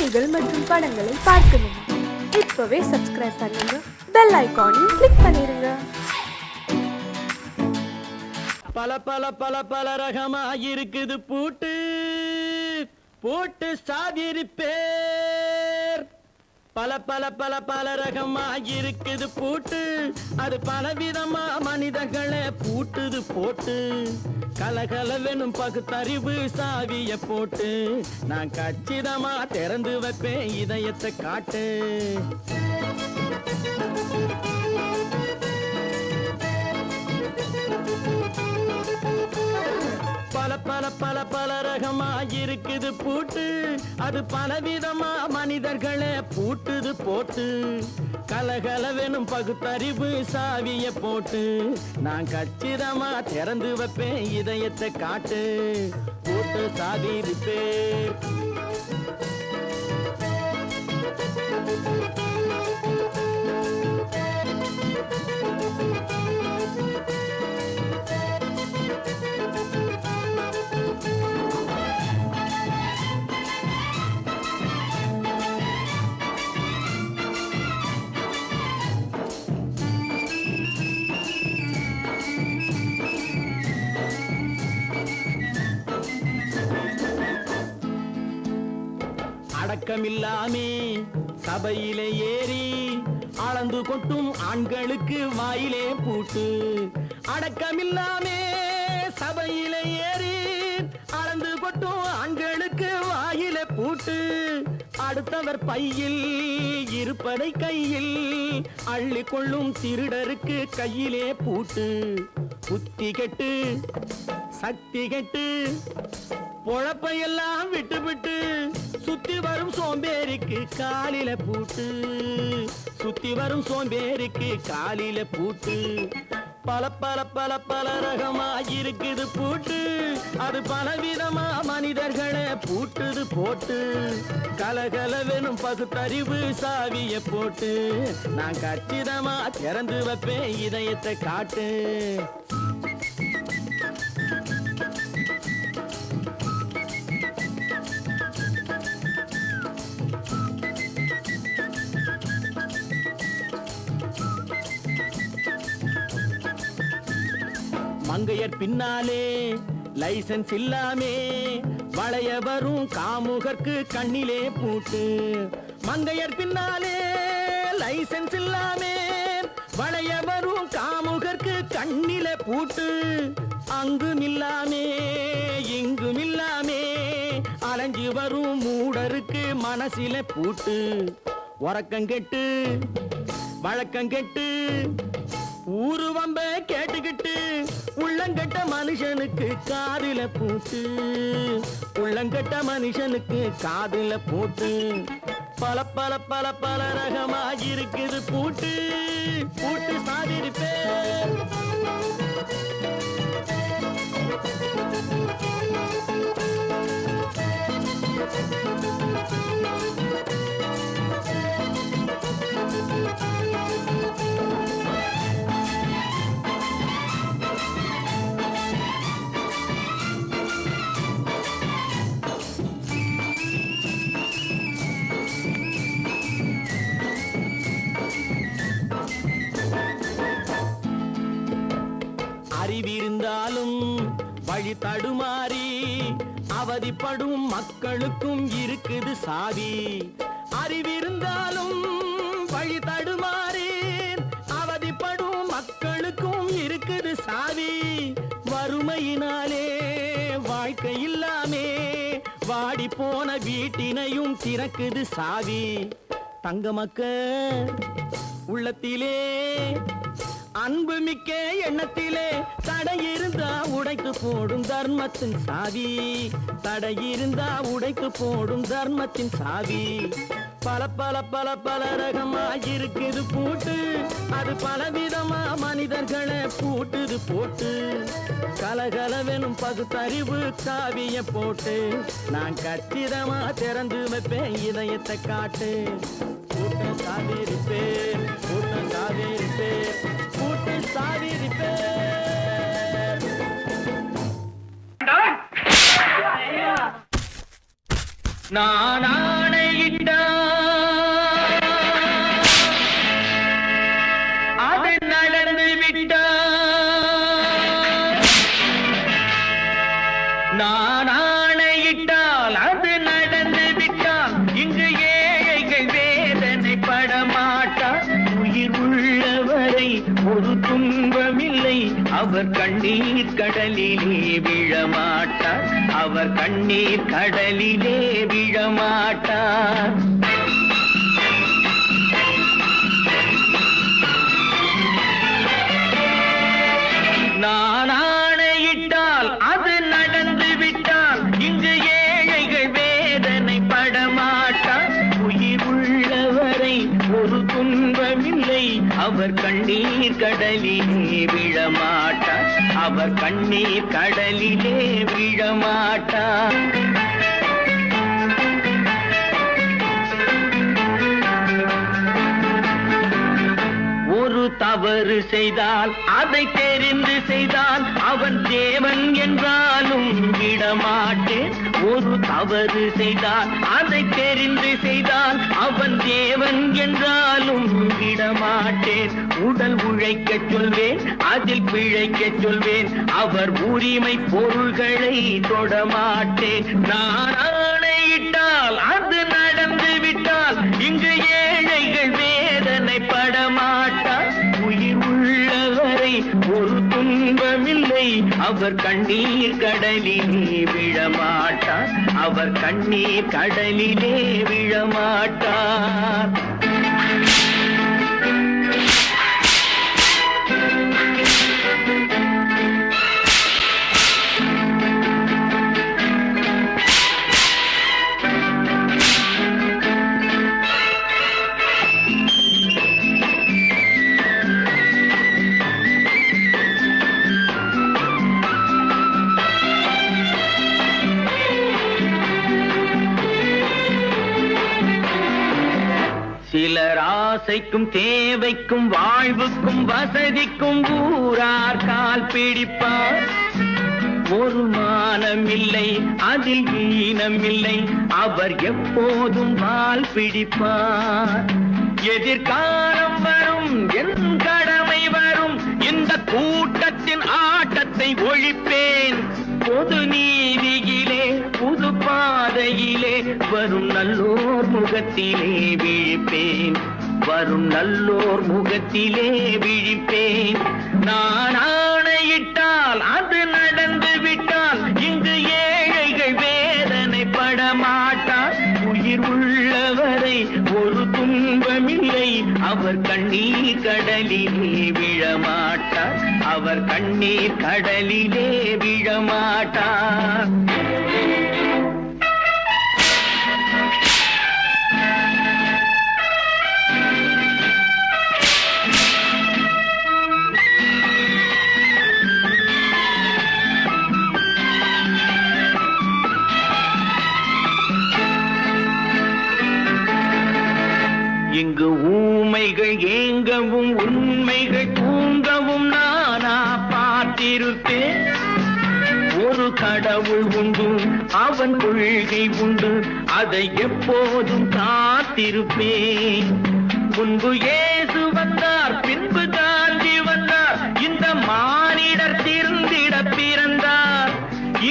கதைகள் மற்றும் படங்களை பார்க்கணுமா? இப்பவே சப்ஸ்கிரைப் பண்ணுங்க, பெல் ஐகானையும் கிளிக் பண்ணிருங்க. பல பல பல பல ரகமா இருக்குது பூட்டு போட்டு சாதிரி பேர். பல பல பல பல ரகமா இருக்குது பூட்டு, அது பலவிதமா மனிதர்களை பூட்டுது போட்டு. கலகலவெனும் பகுத்தறிவு சாவிய போட்டு, நான் கச்சிதமா திறந்து வைப்பேன் இதயத்தை காட்டு. பல பல பல பல ரகமா இருக்குது பூட்டு, அது பலவிதமா மனிதர்களை பூட்டுது போட்டு. கலகலவெனும் பகுத்தறிவு சாவிய போட்டு, நான் கச்சிதமா திறந்து வைப்பேன் இதயத்தை காட்டு. போட்டு சாவி இருப்பேன். அடக்கமில்லாமே சபையிலே ஏறி அளந்து கொட்டும் ஆண்களுக்கு வாயிலே பூட்டு. அடக்கமில்லாமே சபையிலே ஏறி அளந்து கொட்டும் ஆண்களுக்கு வாயிலே பூட்டு. அடுத்தவர் பையில் இருப்பதை கையில் அள்ளி கொள்ளும் திருடருக்கு கையிலே பூட்டு. புத்தி கெட்டு சக்தி கெட்டு பொழப்பையெல்லாம் விட்டு விட்டு சுத்தி வரும் சோம்பேறிக்கு காலில பூட்டு. சுத்தி வரும் சோம்பேறிக்கு காலில பூட்டு. பல பல பல பல ரகமா இருக்குது பூட்டு, அது பலவிதமா மனிதர்களை பூட்டுது போட்டு. கலகலவெனும் பகுத்தறிவு சாவிய போட்டு, நான் கச்சிதமா திறந்து வைப்பேன் இதயத்தை காட்டு. மங்கையர் பின்னாலே லைசன்ஸ் இல்லாமே வளைய வரும் காமுகர்க்கு கண்ணிலே பூட்டு. மங்கையர் பின்னாலே லைசன்ஸ் இல்லாமே வளைய வரும் காமுகர்க்கு கண்ணிலே பூட்டு. அங்கும் இல்லாமே இங்கும் இல்லாமே அலைஞ்சு வரும் மூடருக்கு மனசில பூட்டு. உறக்கங்கெட்டு வழக்கங்கெட்டு ஊரு வம்ப கேட்டுக்கிட்டு உள்ளங்கட்ட மனுஷனுக்கு காதில பூட்டு. உள்ளங்கட்ட மனுஷனுக்கு காதில பூட்டு. பல பல பல பல ரகமா இருக்குது பூட்டு. பூட்டு சாதிருப்பேன். அறிவிருந்தாலும் வழி தடுமாறி அவதிப்படும் மக்களுக்கும் இருக்குது சாவி. அறிவிருந்தாலும் வழி தடுமாறி அவதிப்படும் மக்களுக்கும் இருக்குது சாவி. வறுமையினாலே வாழ்க்கை இல்லாமே வாடி போன வீட்டினையும் திறக்குது சாவி. தங்க மக்க உள்ளத்திலே அன்பு மிக்க எண்ணத்திலே தடை இருந்தா உடைத்து போடும் தர்மத்தின் சாவி. தடை இருந்தா உடைத்து போடும் தர்மத்தின் சாவி. பல பல பல பல ரகமா இருக்குது பூட்டு, அது பலவிதமா மனிதர்களை பூட்டுது போட்டு. கலகலவெனும் பகுத்தறிவு சாவிய போட்டு, நான் கச்சிதமா திறந்து வைப்பேன் இதயத்தை காட்டு. பூட்டு சாவிருப்பேன், பூட்டு சாவிருப்பேன், பூட்டு சாவிருப்பேன். நான் ஆணையிட்டு அவர் கண்ணீர் கடலிலே விழமாட்டார், அவர் கண்ணீர் கடலிலே விழமாட்டார். நான் ஆணையிட்டால் அது நடந்து விட்டால் இங்கு ஏழைகள் வேதனை படமாட்டார். உயிர் உள்ளவரை ஒரு துன்பமில்லை, அவர் கண்ணீர் கடலிலே விழமாட்டார், அவர் கண்ணீர் கடலிலே விழமாட்டார். தவறு செய்தால் அதை தெரிந்து செய்தால் அவன் தேவன் என்றாலும் விடமாட்டேன். ஒரு தவறு செய்தால் அதை தெரிந்து செய்தால் அவன் தேவன் என்றாலும் விடமாட்டேன். உடல் உழைக்க சொல்வேன், அதில் பிழைக்க சொல்வேன், அவர் உரிமை பொருள்களை தொடமாட்டேன். நான் ஆணையிட்டால் அது நடந்து விட்டால் இங்கு ஏழைகள் வேதனை படமாட்டார். உயிர் உள்ளவரை ஒரு துன்பமில்லை, அவர் கண்ணீர் கடலிலே விழமாட்டார், அவர் கண்ணீர் கடலிலே விழமாட்டார். சிலர் ஆசைக்கும் தேவைக்கும் வாழ்வுக்கும் வசதிக்கும் ஊரார் கால் பிடிப்பார். ஒரு மானமில்லை, அதில் ஈனமில்லை, அவர் எப்போதும் வால் பிடிப்பார். எதிர்காலம் வரும், என் கடமை வரும், இந்த கூட்டத்தின் ஆட்டத்தை ஒழிப்பேன். பொது நீதியிலே புது பாதையிலே வரும் நல்லோர் முகத்திலே விழிப்பேன், வரும் நல்லோர் முகத்திலே விழிப்பேன். நான் ஆணையிட்டால் அது நடந்து விட்டால் இங்கு ஏழைகள் வேதனை படமாட்டார். உயிர் உள்ளவரை ஒரு துன்பமில்லை, அவர் கண்ணீர் கடலிலே விழமாட்டார், அவர் கண்ணீர் கடலிலே விழமாட்டார். இங்கு ஊமைகள் ஏங்கவும் உண்மைகள் தூங்கவும் நானா பார்த்திருப்பேன். ஒரு கடவுள் உண்டு, அவன் கொள்கை உண்டு, அதை எப்போதும் காத்திருப்பேன். முன்பு இயேசு வந்தார், பின்பு காந்தி வந்தார், இந்த மானிடர் திருந்திட பிறந்தார்.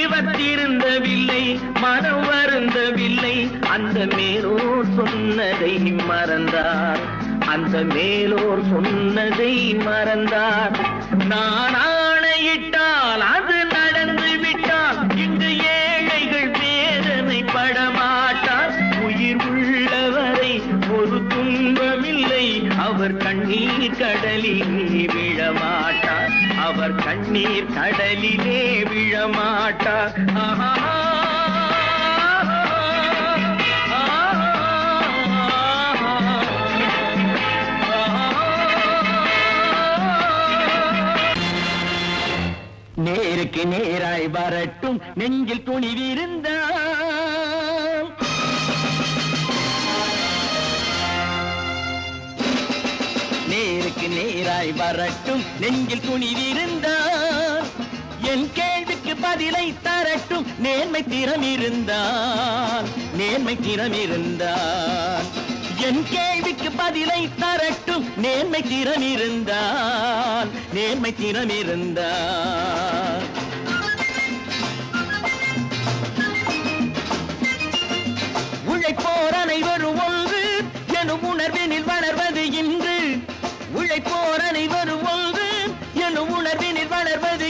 இவர் திருந்தவில்லை, மனம் வருந்தவில்லை, அந்த மேலோர் சொன்னதை மறந்தார், அந்த மேலோர் சொன்னதை மறந்தார். நான் ஆணையிட்டால் அது நடந்து விட்டால் இங்கு ஏழைகள் வேதனை படமாட்டார். உயிர் உள்ளவரை ஒரு துன்பமில்லை, அவர் கண்ணீர் கடலிலே விழமாட்டார், அவர் கண்ணீர் கடலிலே விழமாட்டார். நேருக்கு நேராய் வரட்டும், நெஞ்சில் துணிவிருந்தால் நேருக்கு நேராய் வரட்டும், நெஞ்சில் துணிவிருந்தால் என் கேள்விக்கு பதிலை தரட்டும். நேர்மை திறம் இருந்தால், நேர்மை திறம் இருந்தால் என் கேள்விக்கு பதிலை தரட்டும். நேர்மை திறம் இருந்தால், நேர்மை திறம் இருந்தால் உழைப்போர் அனைவரும் ஒன்று எனும் உணர்வினில் வளர்வது இன்று. உழைப்போர் அனைவரும் ஒன்று எனும் உணர்வினில் வளர்வது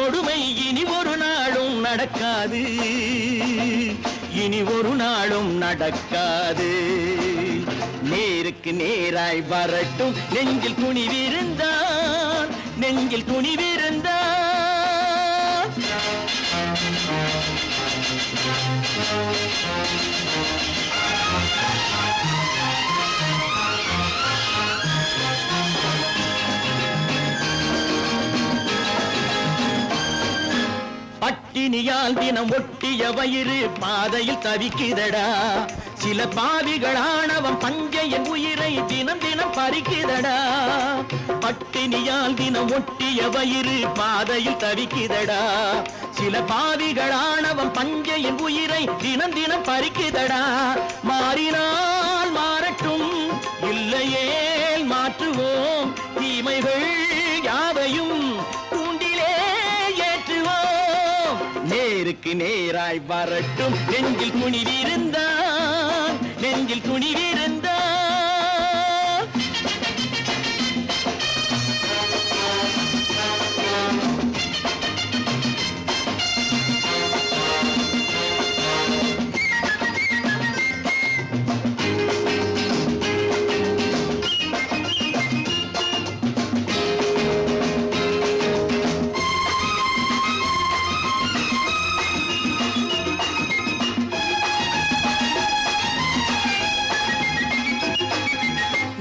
கொடுமை இனி ஒரு நாளும் நடக்காது, இனி ஒரு நாளும் நடக்காது. நேருக்கு நேராய் வரட்டும், நெஞ்சில் துணிவிருந்தான், நெஞ்சில் துணிவிருந்தான். பட்டினியால் தினம் ஒட்டிய வயிறு பாதையில் தவிக்குதடா. சில பாவிகளானவன் பஞ்சையின் உயிரை தினம் தினம் பறிக்குதடா. பட்டினியால் தினம் ஒட்டிய வயிறு பாதையில் தவிக்குதடா. சில பாவிகளானவன் பஞ்சையின் உயிரை தினம் தினம் பறிக்குதடா. மாறினால் மாறட்டும், இல்லையே மாற்றுவோம், தீமைகள் யாவையும் தூண்டிலே ஏற்றுவோம். நேருக்கு நேராய் வரட்டும், நெஞ்சில் துணிவிருந்தான், நெஞ்சில் துணிவிருந்தான்.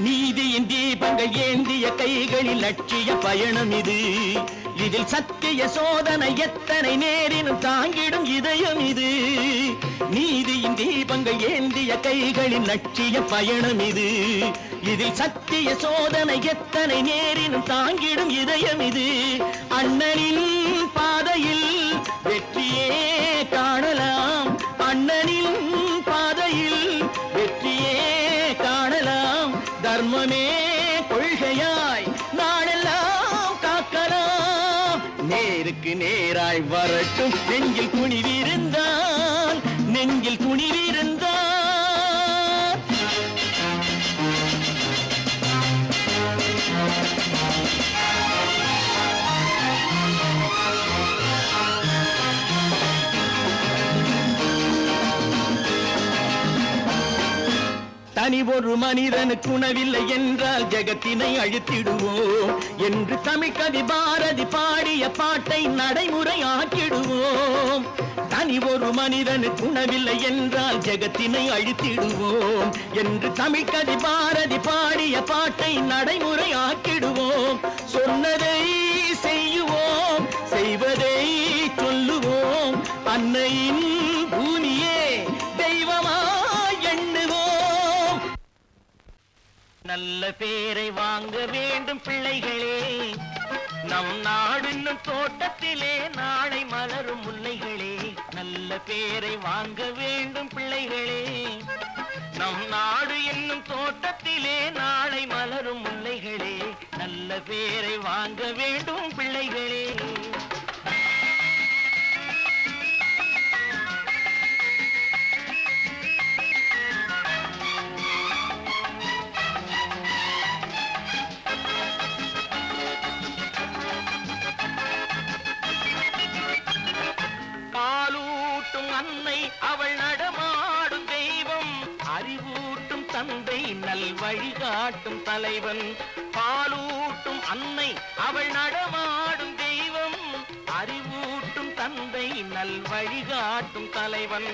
நீதியின் தீபங்கள் ஏந்திய கைகளில் லட்சிய பயணம் இது. இதில் சத்திய சோதனை எத்தனை நேரினும் தாங்கிடும் இதயம் இது. நீதியின் தீபங்கள் ஏந்திய கைகளில் லட்சிய பயணம் இது. இதில் சத்திய சோதனை எத்தனை நேரினும் தாங்கிடும் இதயம் இது. அண்ணனின் பாதையில் வெற்றியே காணலாம், அண்ணனின் பாதையில் வெற்றியே காணலாம். தர்மமே கொள்கையாய் நாடெல்லாம் காக்கலாம். நேருக்கு நேராய் வரட்டும், நெஞ்சில் துணிவிருந்தான், நெஞ்சில் துணிவிருந்தான். தனி ஒரு மனிதனுக்கு உணவில்லை என்றால் ஜெகத்தினை அழித்திடுவோம் என்று தமிழ் கவி பாரதி பாடிய பாட்டை நடைமுறை ஆக்கிடுவோம். தனி ஒரு மனிதனுக்கு உணவில்லை என்றால் ஜெகத்தினை அழித்திடுவோம் என்று தமிழ் கவி பாரதி பாடிய பாட்டை நடைமுறை ஆக்கிடுவோம். சொன்னதை செய்யுவோம், செய்வதை சொல்லுவோம், அன்னையின் பூமியே தெய்வமா எண்ணுவோம். நல்ல பேரை வாங்க வேண்டும் பிள்ளைகளே, நம் நாடு என்னும் தோட்டத்திலே நாளை மலரும் முல்லைகளே. நல்ல பேரை வாங்க வேண்டும் பிள்ளைகளே, நம் நாடு என்னும் தோட்டத்திலே நாளை மலரும் முல்லைகளே. நல்ல பேரை வாங்க வேண்டும் பிள்ளைகளே. அன்னை அவள் நடமாடும் தெய்வம், அறிவூட்டும் தந்தை நல் வழிகாட்டும் தலைவன். பாலூட்டும் அன்னை அவள் நடமாடும் தெய்வம், அறிவூட்டும் தந்தை நல் வழிகாட்டும் தலைவன்.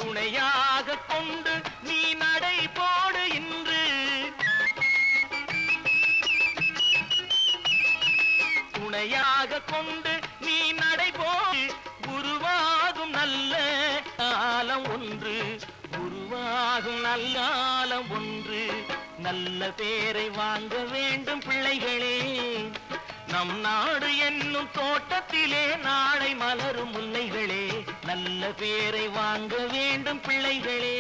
துணையாக கொண்டு நீ நடை போடு இன்று, துணையாக கொண்டு நீ நடை போடு. குருவாகும் நல்ல காலம் ஒன்று, குருவாகும் நல்ல காலம் ஒன்று. நல்ல பேரை வாங்க வேண்டும் பிள்ளைகளே, நம் நாடு என்னும் தோட்டத்திலே நாளை மலரும் முல்லைகளே. நல்ல பேரை வாங்க வேண்டும் பிள்ளைகளே.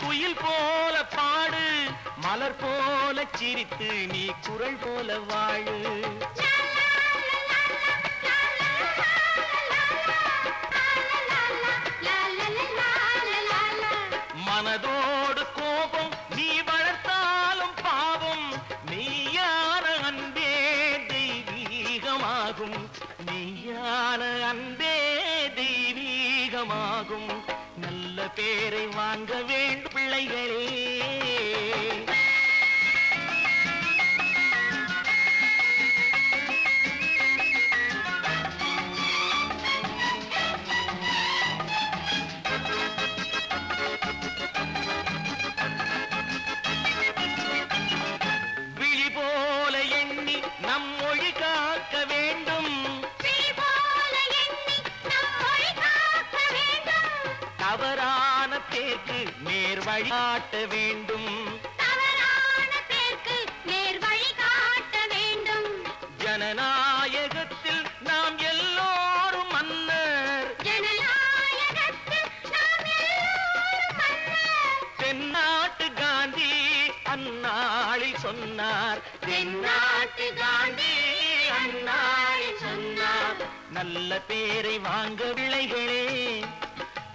குயில் போ மதித்து நீ குரல் போல வாழு. மனதோடு கோபம் நீ வளர்த்தாலும் பாவம், மெய்யான அன்பே தெய்வீகமாகும். மெய்யான அன்பே தெய்வீகமாகும். நல்ல பேரை வாங்க வேண்டும் பிள்ளைகளே. நம் மொழி காக்க வேண்டும், தவறான பேருக்கு நேர் வழிகாட்ட வேண்டும், ஜனநாயகத்தில் நாம் எல்லோரும் மன்னர், தென்னாட்டு காந்தி அந்நாளில் சொன்னார், தென்னாட்டு காந்தி அந்நாளில் சொன்னார். நல்ல பேரை வாங்க பிள்ளைகளே,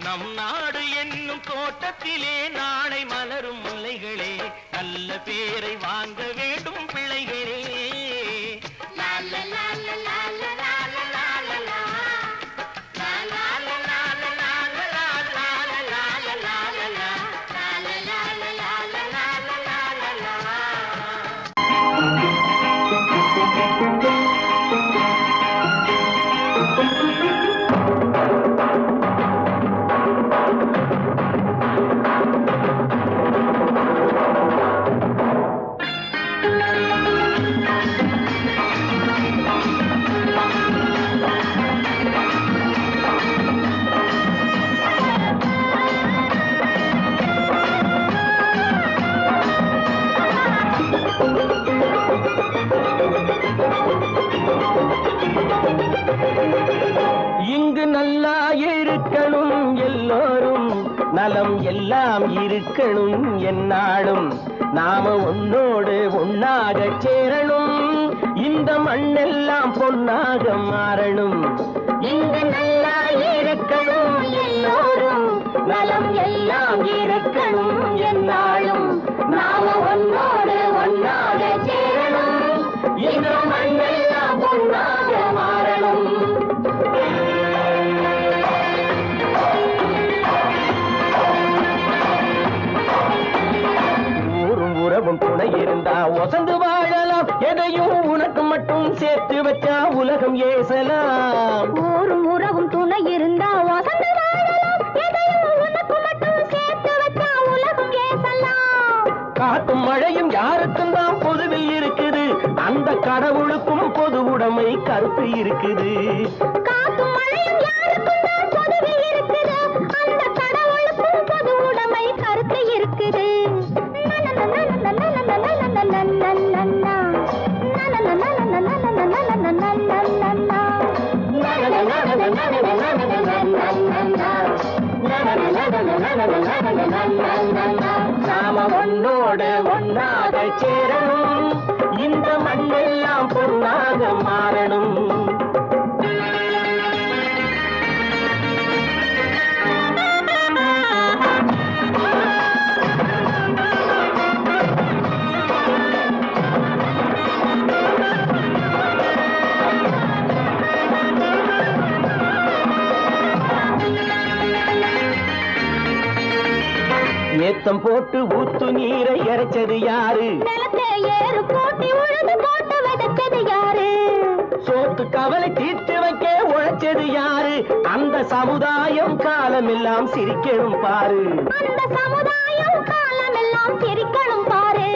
நம் நாடு என்னும் தோட்டத்திலே நாளை மலரும் முல்லைகளே. நல்ல பேரை வாங்க வேண்டும் பிள்ளைகளே. இங்கு நல்லா இருக்கணும் எல்லோரும், நலம் எல்லாம் இருக்கணும் என்னாலும். நாம உன்னோடு ஒன்னாக சேரணும், இந்த மண்ணெல்லாம் பொன்னாக மாறணும். இங்கு நல்லா இருக்கணும் எல்லோரும், நலம் எல்லாம் இருக்கணும் என்னாலும். நாம உன்னோடு ஒன்னாக சேரணும், இந்த மண்ணெல்லாம் பொன்னாக மாறணும். உறவும் துணை இருந்தா ஒசந்து வாழலாம், எதையும் உனக்கு மட்டும் சேர்த்து வச்சா உலகம் ஏசலாம். ஊரும் உறவும் துணை இருந்தா ஒசந்து வாழலாம், எதையும் உனக்கு மட்டும் சேர்த்து வச்சா உலகம் ஏசலாம். காத்தும் மழையும் யாருக்கும் தான் பொதுவில் இருக்குது, அந்த கடவுளுக்கும் பொது உடைமை கருத்து இருக்குது. காத்தும் மழையும் யாருக்கும் தான் பொதுவில் இருக்குது, அந்த கடவுளுக்கும் பொது உடைமை கருத்து இருக்குது. நாம ஒன்னோடு ஒன்னாக சேரணும், இந்த மண்ணெல்லாம் பொன்னாக மாறணும். ஏத்தம் போட்டு ஊத்து நீரை இறைச்சது யாரு, நிலத்தை ஏறு போட்டி உழுது போட்டு விதைச்சது யாரு, சோத்து கவலை தீர்த்து வைக்க உழைச்சது யாரு, அந்த சமுதாயம் காலமெல்லாம் சிரிக்கணும் பாரு, அந்த சமுதாயம் காலமெல்லாம் சிரிக்கணும் பாரு.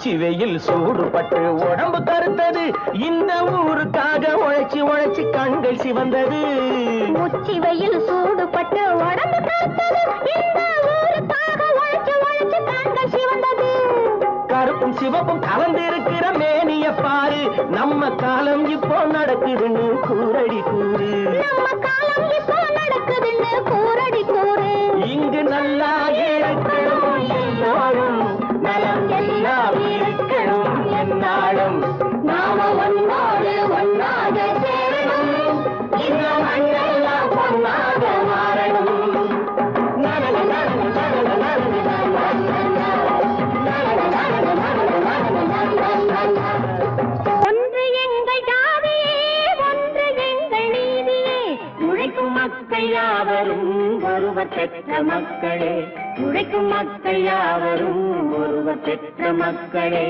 உச்சி வெயில் சூடுபட்டு உடம்பு கருத்தது இந்த ஊருக்காக உழைச்சி உழைச்சி கண்கள் சிவந்தது உச்சி வெயில் சூடுபட்டு உடம்பு கருத்தது இந்த ஊருக்காக உழைச்சி உழைச்சி கண்கள் சிவந்தது கருப்பும் சிவப்பும் கலந்திருக்கிற மேனிய பாரு நம்ம காலம் இப்போ நடக்குதுன்னு கூரடி கூறு நம்ம காலம் இப்போ நடக்குதுன்னு கூரடி கூறு இங்கு நல்லா இருக்கணும் எல்லாரும் நலம் எல்லாம் இருக்கணும் என்னாலும் நாம ஒன்னோடு ஒன்னாக சேரணும் இந்த மண்ணெல்லாம் பொன்னாக மாறணும் ஒன்று எங்கள் ஜாதியே ஒன்று எங்கள் நீதியே உழைக்கும் மக்கள் யாவரும் ஒருவர் பெற்ற மக்களே உழைக்கும் மக்கள் யாவரும் ஒருவர் பெற்ற மக்களே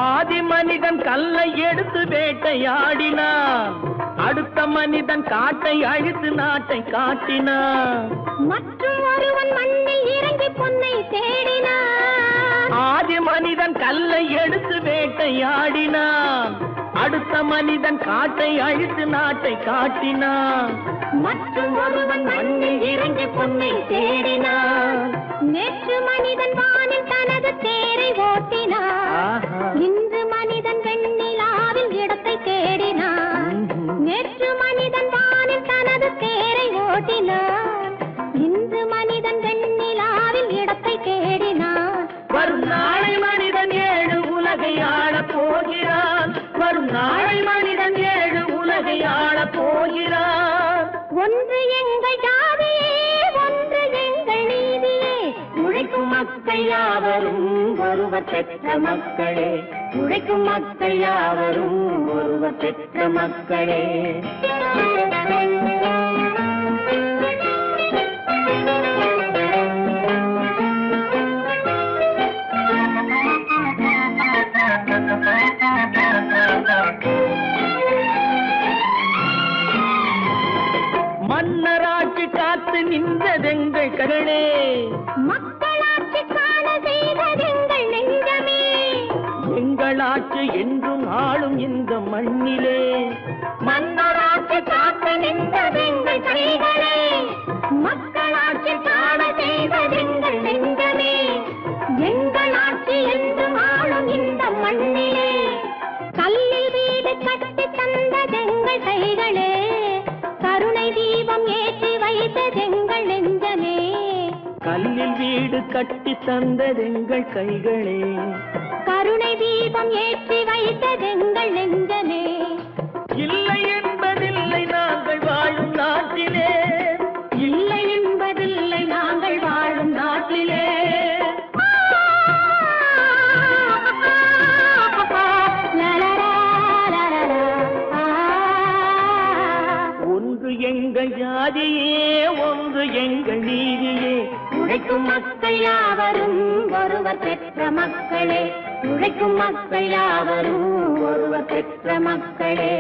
ஆதி மனிதன் கல்லை எடுத்து வேட்டையாடினான் அடுத்த மனிதன் காட்டை அழித்து நாட்டை காட்டினான் மற்றும் ஒருவன் மண்ணில் இறங்கி பொன்னை தேடினான் ஆதி மனிதன் கல்லை எடுத்து வேட்டையாடினான் அடுத்த மனிதன் காட்டை அழித்து நாட்டை காட்டினான் மற்றும் ஒருவன் மண்ணில் இறங்கி பொன்னை தேடினான் நேற்று மனிதன் வானில் தனது தேரை ஓட்டினான் இன்று மனிதன் வெண்ணிலாவில் இடத்தை தேடினான் நேற்று மனிதன் வானில் தனது தேரை ஓட்டினான் இன்று மனிதன் வெண்ணிலாவில் இடத்தை தேடினான் வரும் நாளை மனிதன் 7 உலகை ஆளப் போகிறான் வரும் நாளை மனிதன் 7 உலகை ஆளப் போகிறான் ஒன்று எங்கள் ஜாதியே ஒன்று எங்கள் நீதியே உழைக்கும் மக்கள் யாவரும் ஒருவர் பெற்ற மக்களே உழைக்கும் மக்கள் யாவரும் ஒருவர் பெற்ற மக்களே மன்னராட்சி காத்து நின்றதெங்கள் கருணே மக்களாட்சி காண செய்ததெங்கள் நெஞ்சமே எங்களாட்சி என்றும் ஆளும் இந்த மண்ணிலே மன்னராட்சி காத்து நின்றதெங்கள் கைகளே மக்களாட்சி காண செய்ததெங்கள் நெஞ்சமே எங்களாட்சி என்றும் ஆளும் இந்த மண்ணிலே கல்லில் வீடு கட்டி தந்ததெங்கள் கைகளே கருணை தீபம் ஏற்றி வைத்ததெங்கள் நெஞ்சமே கல்லில் வீடு கட்டி தந்ததெங்கள் கைகளே கருணை தீபம் ஏற்றி வைத்ததெங்கள் நெஞ்சமே இல்லை என்பதில்லை நாங்கள் வாழும் நாட்டிலே இல்லை என்பதில்லை நாங்கள் வாழும் நாட்டிலே ஒன்று எங்கள் ஜாதியே ஒன்று எங்கள் நீதியே உழைக்கும் மக்கள் யாவரும் ஒருவர் பெற்ற மக்களே உழைக்கும் மக்கள் யாவரும் ஒருவர் பெற்ற மக்களே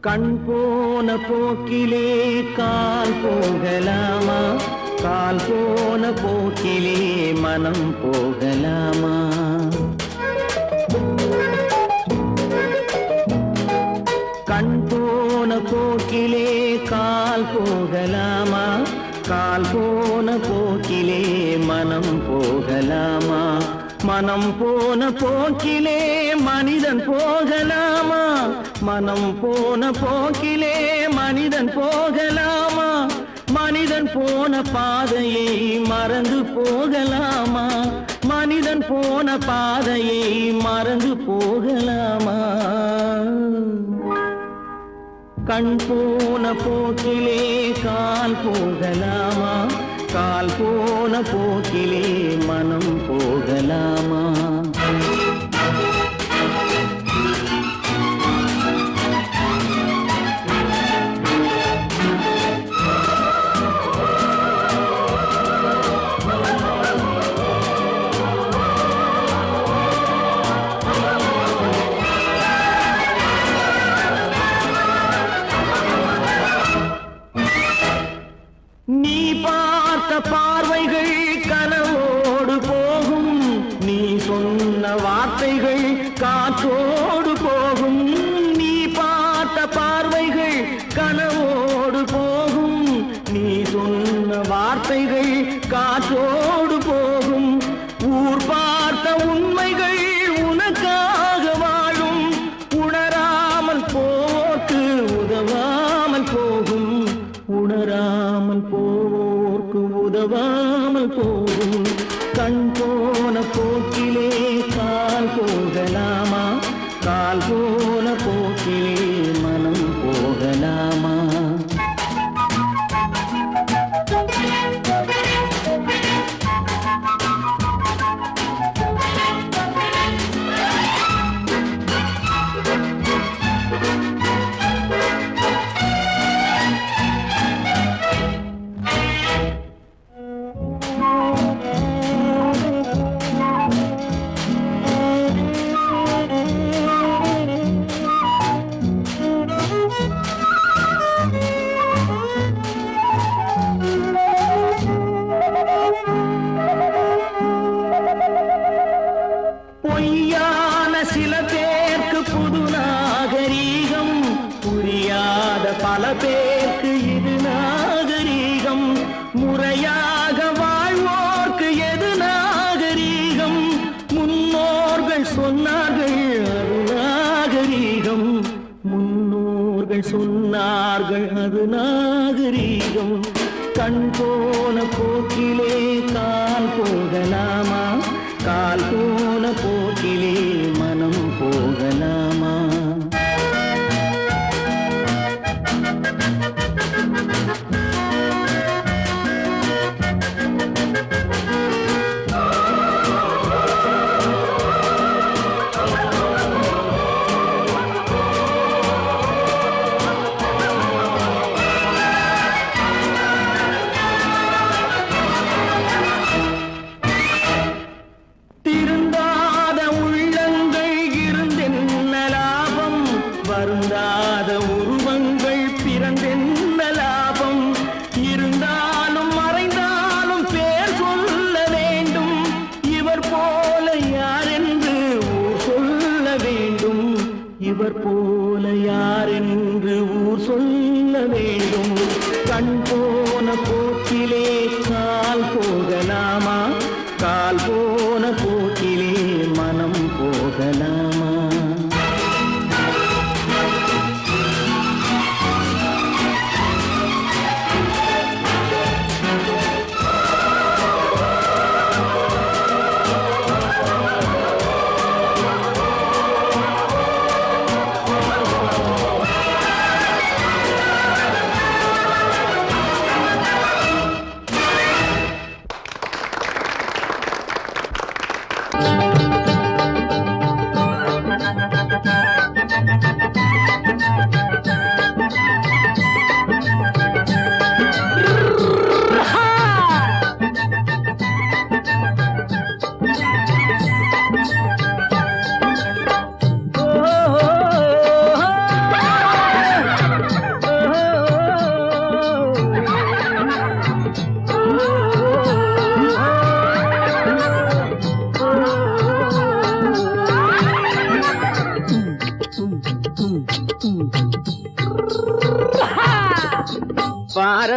கண் போன போக்கிலே கால் போகலாமா கால் போன போக்கிலே மனம் போகலாமா? கண் போன போக்கிலே கால் போகலாமா? கால் போன போக்கிலே மனம் போகலாமா? மனம் போன போக்கிலே மனிதன் போகலாமா? மனம் போன போக்கிலே மனிதன் போகலாமா? மனிதன் போன பாதையை மறந்து போகலாமா? மனிதன் போன பாதையை மறந்து போகலாமா? கண் போன போக்கிலே கால் போகலாமா? கால் போன போக்கிலே மனம் போகலாமா? நீ பார்த்த பார்வைகள் கனவோடு போகும், நீ சொன்ன வார்த்தைகள் காற்றோடு போகும். நீ பார்த்த பார்வைகள் கனவோடு போகும், நீ சொன்ன வார்த்தைகள் காற்றோடு போகும். ஊர் பார்த்த உண்மைகள் உனக்காக வாழும், உணராமல் போக்கு உதவாமல் போகும். உணராமல் போவோர்க்கு உதவாமல் போகும். கண் போன போக்கிலே கால் போகலாமா? கால் போன போக்கிலே மனம் போகலாமா? பொய்யான சில பேருக்கு புது நாகரீகம், புரியாத பல பேருக்கு இது நாகரீகம். முறையாக வாழ்வோர்க்கு எது நாகரீகம்? முன்னோர்கள் சொன்னார்கள் அது நாகரீகம். முன்னோர்கள் சொன்னார்கள் அது நாகரீகம். கண் போன போக்கிலே கால் போகலாமா? கால் போன போக்கிலே மனம் போகலாமா? திருந்தாத உள்ளங்கள் இருந்தென்ன லாபம்?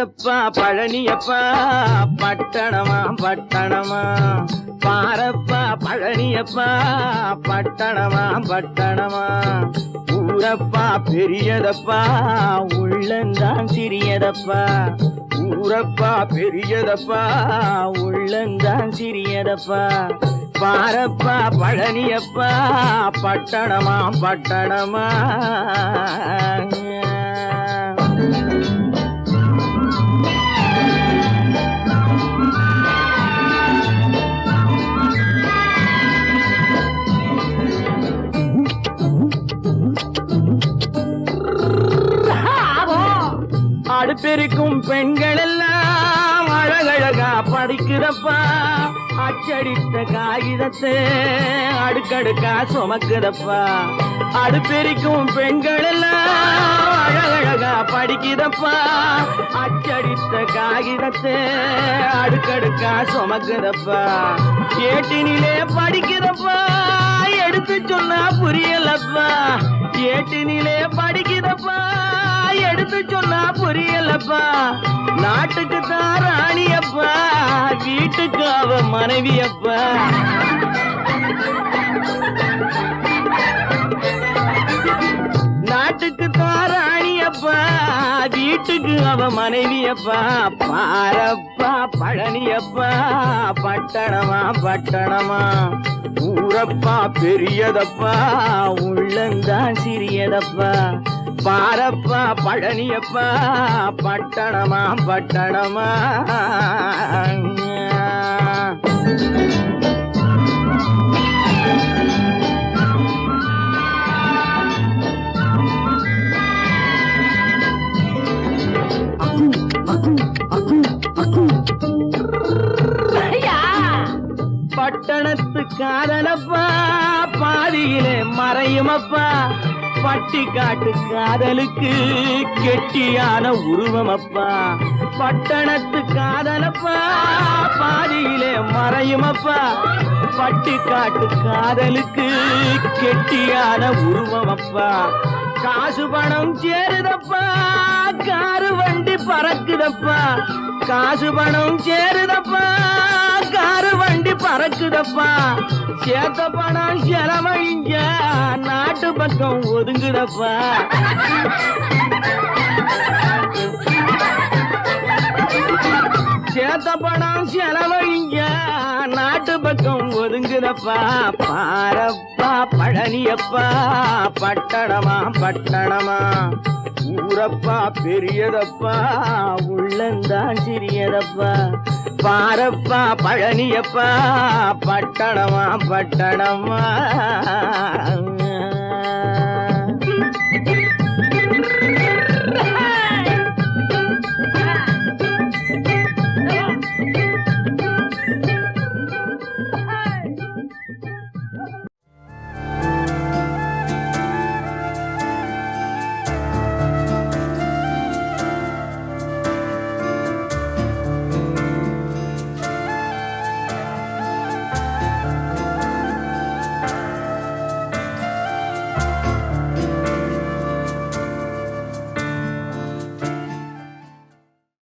பாரப்பா பழனியப்பா பட்டணமா பட்டணமா பாரப்பா பழனியப்பா பட்டணமா பட்டணமா ஊரப்பா பெரியதப்பா உள்ளந்தான் சிறியதப்பா ஊரப்பா பெரியதப்பா உள்ளந்தான் சிறியதப்பா பாரப்பா பழனியப்பா பட்டணமா பட்டணமா அடுப்பெருக்கும் பெண்கள் எல்லாம் அழகழகா படிக்கிறப்பா அச்சடித்த காகிதத்தை அடுக்கடுக்கா சுமக்குதப்பா அடுப்பெருக்கும் பெண்கள் எல்லாம் அழகழகா படிக்கிறப்பா அச்சடித்த காகிதத்தை அடுக்கடுக்கா சுமக்குதப்பா ஏட்டினிலே படிக்கிறப்பா எடுத்து சொன்னா புரியலப்பா ஏட்டினிலே படிக்கிறப்பா எடுத்து சொன்னா புரியலப்பா நாட்டுக்கு தான் ராணியப்பா வீட்டுக்கு அவ மனைவியப்பா நாட்டுக்கு தான் ராணியப்பா வீட்டுக்கு அவ மனைவியப்பா பாரப்பா பழனியப்பா பட்டணமா பட்டணமா ஊரப்பா பெரியதப்பா உள்ளந்தான் சிறியதப்பா பாரப்பா பழனியப்பா பட்டணமா பட்டணமா பட்டணத்து காதலப்பா பாதியிலே மறையுமப்பா பட்டி காட்டு காதலுக்கு கெட்டியான உருவமப்பா பட்டணத்து காதலப்பா பாதியிலே மறையுமப்பா பட்டி காட்டு காதலுக்கு கெட்டியான உருவமப்பா காசு பணம் சேருதப்பா காரு வண்டி பறக்குதப்பா காசு பணம் சேருதப்பா காரு வண்டி பறக்குதப்பா சேத்த பணம் செலவழிஞ்ச நாட்டு பக்கம் ஒதுங்குதப்பா சேத்த பணம் செலவழிஞ்ச நாட்டு பக்கம் ஒதுங்குதப்பா பாரப்பா பழனியப்பா பட்டணமா பட்டணமா ஊரப்பா பெரியதப்பா உள்ளந்தான் சிறியதப்பா பாரப்பா பழனியப்பா பட்டணமா பட்டணமா